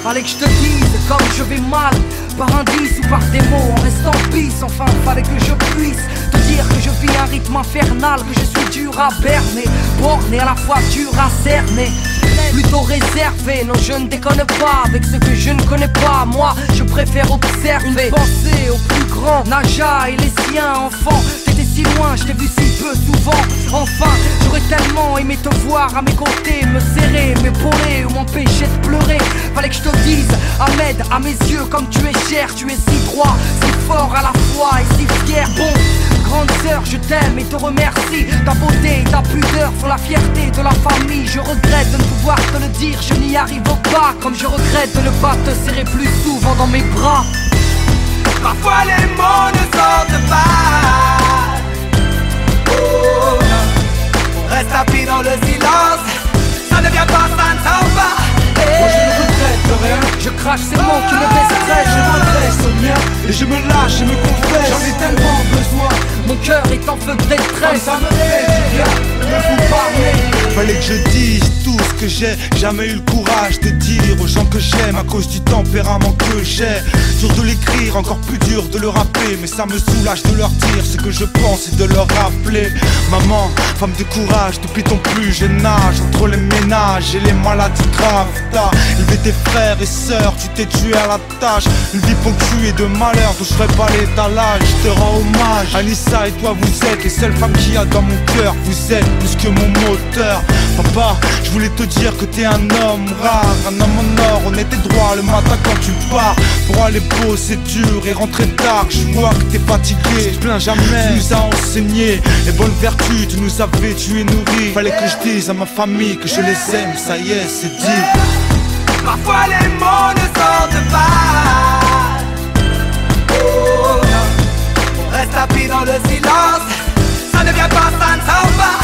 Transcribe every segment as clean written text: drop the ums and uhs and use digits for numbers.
Fallait que je te dise comme je vais mal, par indice ou par des mots, en restant pisse. Enfin fallait que je puisse te dire que je vis un rythme infernal, que je suis dur à berner, borné à la fois dur à cerner. Plutôt réservé, non je ne déconne pas avec ce que je ne connais pas. Moi je préfère observer, penser aux plus grands, Naja et les siens. Enfant, t'étais si loin, je t'ai vu si peu souvent. Enfin, j'aurais tellement aimé te voir à mes côtés, me serrer, m'épauler ou m'empêcher de pleurer. Fallait que je te dise, Ahmed, à mes yeux comme tu es cher, tu es si droit, si fort à la fois et si fier. Bon, grande sœur, je t'aime et te remercie. Ta beauté et ta pudeur font la fierté de la famille. Je regrette de ne pouvoir te le dire, je n'y arrive pas. Comme je regrette de ne pas te serrer plus souvent dans mes bras. Parfois les mots ne sortent pas. Oh, on reste assis dans le silence. Ça ne vient pas, ça ne sort pas. Moi je ne regrette rien, je crache ces mots qui me baisseraient. Je m'adresse au mien et je me lâche et me confesse. J'en ai tellement besoin, mon cœur est en feu de détresse. Ça me fait du bien de vous parler. Fallait que je dise tout ce que j'ai jamais eu le courage de dire aux gens que j'aime à cause du tempérament que j'ai. Dur de l'écrire, encore plus dur de le rappeler, mais ça me soulage de leur dire ce que je pense et de leur rappeler. Maman, femme de courage depuis ton plus jeune âge, entre les ménages et les maladies graves, t'as élevé tes frères et sœurs, tu t'es tué à la tâche. Une vie ponctuée de malheur dont je ferai pas l'étalage. Je te rends hommage, Anissa et toi vous êtes les seules femmes qu'il y a dans mon cœur. Vous êtes plus que mon moteur. Papa, je voulais te dire que t'es un homme rare, un homme en or, honnête et droit le matin quand tu pars. Pour aller bosser dur et rentrer tard, je vois que t'es fatigué, je plains jamais. Tu nous as enseigné les bonnes vertus, tu nous as vêtus et nourris. Fallait que je dise à ma famille que je les aime, ça y est, c'est dit. Parfois les mots ne sortent pas. Oh, on reste assis dans le silence. Ça ne vient pas, ça ne sort pas.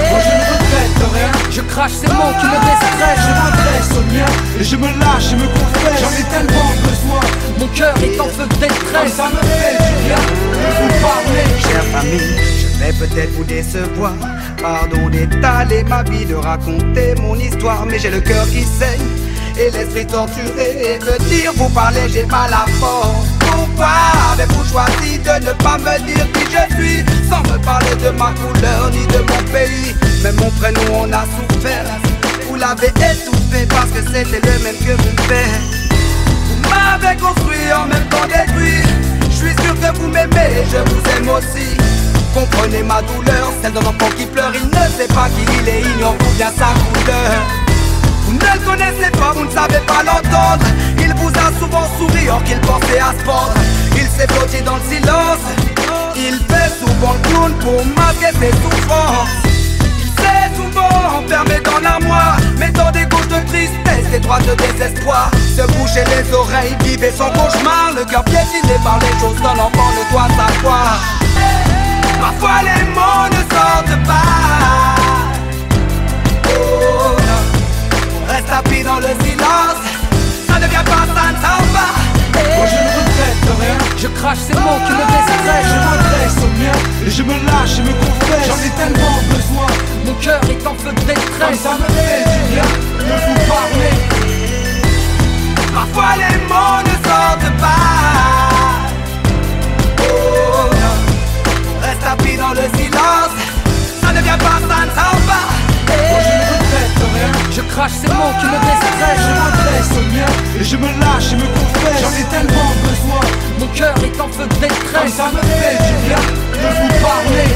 Moi je ne regrette rien, je crache ces mots qui me baisseraient. Je m'adresse au mien et je me lâche et me confesse. J'en ai tellement besoin, mon cœur est en feu de détresse. Ça me fait du bien de vous parler. Chère famille, je vais peut-être vous décevoir. Pardon d'étaler ma vie, de raconter mon histoire, mais j'ai le cœur qui saigne et l'esprit torturé. Venir vous parler, j'ai pas la force. Pourquoi avez-vous choisi de ne pas me dire qui je suis, sans me parler de ma couleur ni de mon pays? Même mon prénom on a souffert. Vous l'avez étouffé parce que c'était le même que vous faites. Vous m'avez construit en même temps détruit. Je suis sûr que vous m'aimez et je vous aime aussi. Comprenez ma douleur, celle d'un enfant qui pleure. Il ne sait pas qui il est, ignore bien sa couleur. Vous ne le connaissez pas, vous ne savez pas l'entendre. Il vous a souvent souri or qu'il pensait à se pendre. Il s'est blotti dans le silence. Il fait souvent le clown pour masquer ses souffrances. Il s'est souvent enfermé dans l'armoire, mettant des gouttes de tristesse, des droits de désespoir. Se boucher les oreilles, vivre son cauchemar. Le cœur piétiné par les choses qu'un enfant ne doit savoir. Parfois les mots ne sortent pas. Oh, reste assis dans le silence. Ça ne vient pas, ça ne sort pas. Moi je ne regrette rien, je crache ces mots qui me baisseraient. Je m'adresse au mien et je me lâche et me confesse. J'en ai tellement besoin, mon cœur est en feu de détresse. Ça me fait du bien de vous parler. Parfois les mots ne sortent pas. Oh, reste assis dans le silence. Ça ne vient pas, ça ne sort pas. Moi je ne regrette rien, je crache ces mots qui me baisseraient. Je m'adresse au mien et je me lâche et me confesse. J'en ai tellement besoin, mon cœur est en feu de détresse. Ça me fait du bien de vous parler.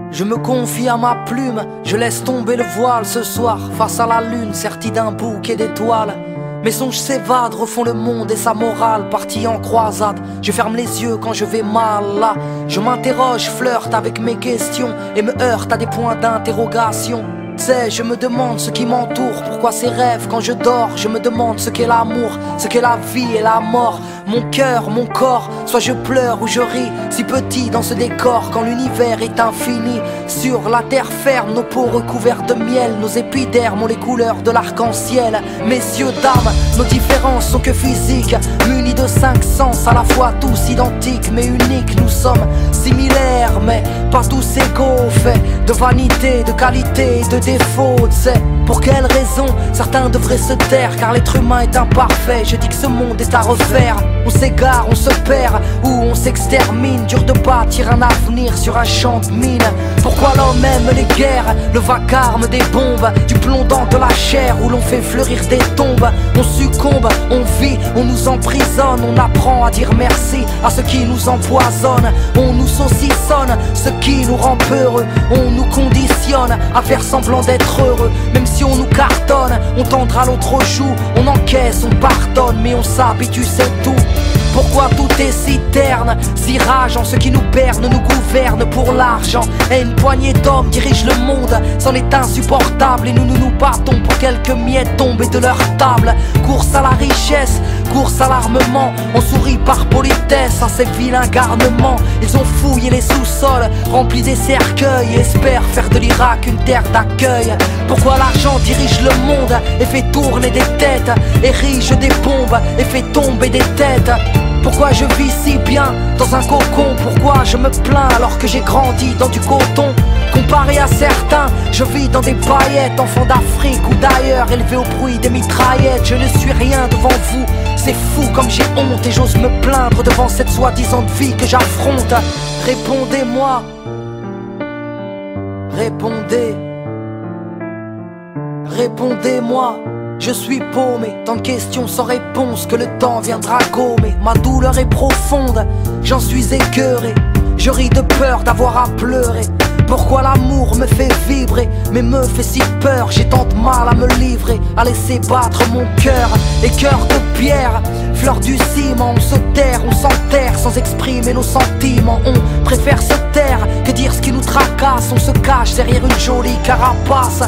Je me confie à ma plume, je laisse tomber le voile ce soir, face à la lune, sertie d'un bouquet d'étoiles. Mes songes s'évadent, refont le monde et sa morale, partie en croisade. Je ferme les yeux quand je vais mal là. Je m'interroge, flirte avec mes questions et me heurte à des points d'interrogation. sais, je me demande ce qui m'entoure, pourquoi ces rêves quand je dors. Je me demande ce qu'est l'amour, ce qu'est la vie et la mort. Mon cœur, mon corps, soit je pleure ou je ris, si petit dans ce décor quand l'univers est infini. Sur la terre ferme, nos peaux recouvertes de miel, nos épidermes ont les couleurs de l'arc-en-ciel. Messieurs, dames, nos différences sont que physiques, munis de 5 sens, à la fois tous identiques mais uniques. Nous sommes similaires mais pas tous égaux, faits de vanité, de qualité, de défaut. C'est pour quelle raison certains devraient se taire, car l'être humain est imparfait. Je dis que ce monde est à refaire. On s'égare, on se perd ou on s'extermine. Dur de bâtir un avenir sur un champ de mine. Pourquoi l'homme aime les guerres, le vacarme des bombes, du plomb dans de la chair où l'on fait fleurir des tombes. On succombe, on vit, on nous emprisonne. On apprend à dire merci à ceux qui nous empoisonnent. On nous saucissonne, ce qui nous rend peureux. On nous conditionne à faire semblant d'être heureux. Même si on nous cartonne, on tendra l'autre joue. On encaisse, on pardonne, mais on s'habitue, c'est tout. Pourquoi tout est si terne, si rageant? Ce qui nous berne nous gouverne pour l'argent. Et une poignée d'hommes dirige le monde, c'en est insupportable. Et nous nous battons pour quelques miettes tombées de leur table. Course à la richesse, course à l'armement. On sourit par politesse à ces vilains garnements. Ils ont fouillé les sous-sols, rempli des cercueils, et espèrent faire de l'Irak une terre d'accueil. Pourquoi l'argent dirige le monde et fait tourner des têtes, érige des bombes et fait tomber des têtes? Pourquoi je vis si bien dans un cocon? Pourquoi je me plains alors que j'ai grandi dans du coton? Comparé à certains, je vis dans des paillettes, enfant d'Afrique ou d'ailleurs, élevé au bruit des mitraillettes. Je ne suis rien devant vous, c'est fou comme j'ai honte, et j'ose me plaindre devant cette soi-disant vie que j'affronte. Répondez-moi, répondez, répondez-moi. Je suis paumé, tant de questions sans réponse que le temps viendra gommer. Ma douleur est profonde, j'en suis écœuré. Je ris de peur d'avoir à pleurer. Pourquoi l'amour me fait vibrer, mais me fait si peur? J'ai tant de mal à me livrer, à laisser battre mon cœur. Et cœur de pierre, fleur du ciment. On se terre, on s'enterre sans exprimer nos sentiments. On préfère se taire que dire ce qui nous tracasse. On se cache derrière une jolie carapace.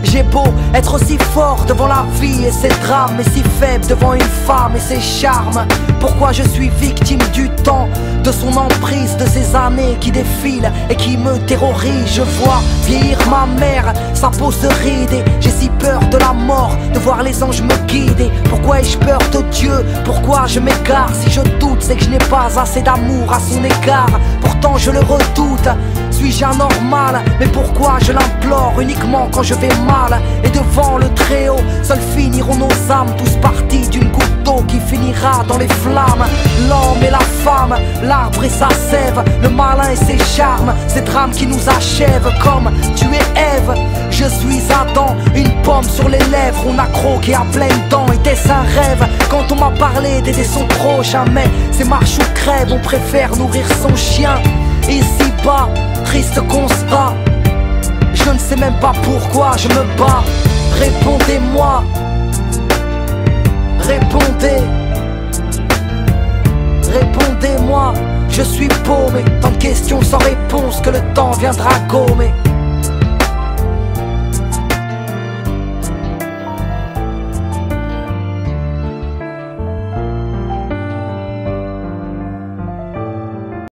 J'ai beau être aussi fort devant la vie et ses drames, mais si faible devant une femme et ses charmes. Pourquoi je suis victime du temps, de son emprise, de ces années qui défilent et qui me terrorisent? Je vois vieillir ma mère, sa peau se rider. J'ai si peur de la mort, de voir les anges me guider. Pourquoi ai-je peur de Dieu? Pourquoi je m'égare? Si je doute, c'est que je n'ai pas assez d'amour à son égard. Pourtant je le redoute. Suis-je anormal? Mais pourquoi je l'implore uniquement quand je vais mal? Et devant le Très-Haut, seuls finiront nos âmes, tous partis d'une goutte d'eau qui finira dans les flammes. L'homme et la femme, l'arbre et sa sève, le malin et ses charmes, ces drames qui nous achèvent. Comme tu es Ève, je suis Adam, une pomme sur les lèvres. On a croqué à pleines dents, était-ce un rêve? Quand on m'a parlé d'aider son prochain, mais c'est marche ou crève, on préfère nourrir son chien. Ici-bas, triste constat, je ne sais même pas pourquoi je me bats. Répondez-moi, répondez, répondez-moi. Je suis paumé, tant de questions sans réponse que le temps viendra gommer.